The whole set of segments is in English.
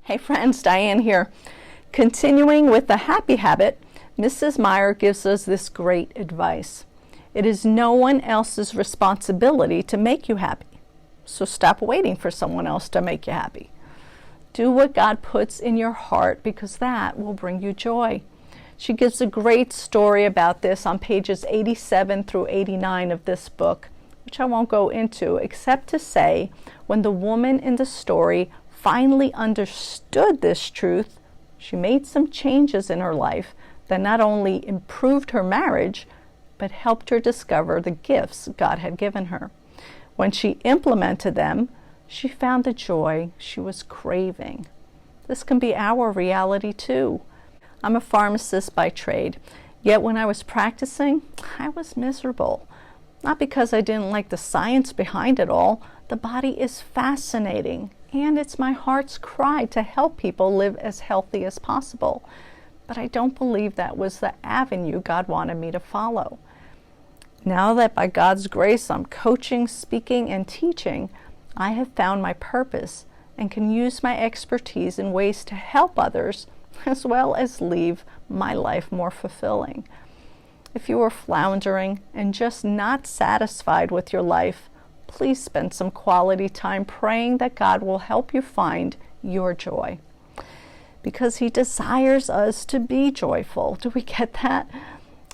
Hey friends, Diane here. Continuing with the happy habit, Mrs. Meyer gives us this great advice. It is no one else's responsibility to make you happy. So stop waiting for someone else to make you happy. Do what God puts in your heart, because that will bring you joy. She gives a great story about this on pages 87 through 89 of this book, which I won't go into, except to say when the woman in the story finally understood this truth, she made some changes in her life that not only improved her marriage, but helped her discover the gifts God had given her. When she implemented them, she found the joy she was craving. This can be our reality too. I'm a pharmacist by trade, yet when I was practicing, I was miserable. Not because I didn't like the science behind it all. The body is fascinating, and it's my heart's cry to help people live as healthy as possible. But I don't believe that was the avenue God wanted me to follow. Now that by God's grace I'm coaching, speaking, and teaching, I have found my purpose and can use my expertise in ways to help others, as well as leave my life more fulfilling. If you are floundering and just not satisfied with your life, please spend some quality time praying that God will help you find your joy. Because He desires us to be joyful. Do we get that?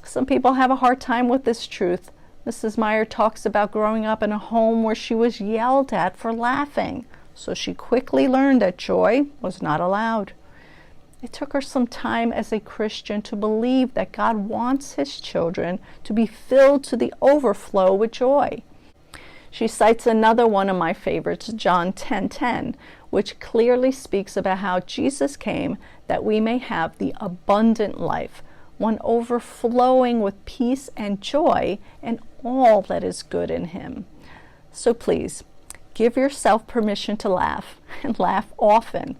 Some people have a hard time with this truth. Mrs. Meyer talks about growing up in a home where she was yelled at for laughing, so she quickly learned that joy was not allowed. It took her some time as a Christian to believe that God wants His children to be filled to the overflow with joy. She cites another one of my favorites, John 10:10, which clearly speaks about how Jesus came that we may have the abundant life, one overflowing with peace and joy and all that is good in Him. So please, give yourself permission to laugh, and laugh often.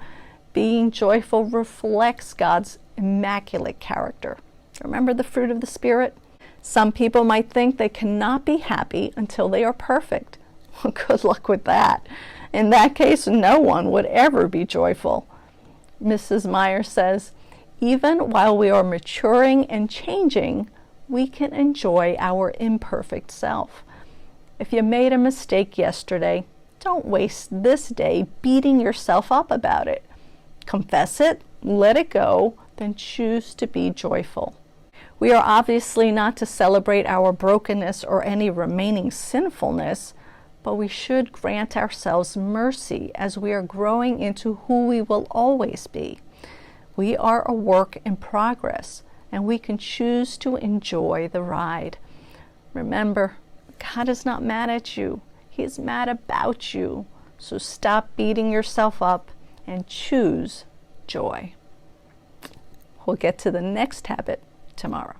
Being joyful reflects God's immaculate character. Remember the fruit of the Spirit? Some people might think they cannot be happy until they are perfect. Well, good luck with that. In that case, no one would ever be joyful. Mrs. Meyer says, even while we are maturing and changing, we can enjoy our imperfect self. If you made a mistake yesterday, don't waste this day beating yourself up about it. Confess it, let it go, then choose to be joyful. We are obviously not to celebrate our brokenness or any remaining sinfulness, but we should grant ourselves mercy as we are growing into who we will always be. We are a work in progress, and we can choose to enjoy the ride. Remember, God is not mad at you. He is mad about you. So stop beating yourself up and choose joy. We'll get to the next habit tomorrow.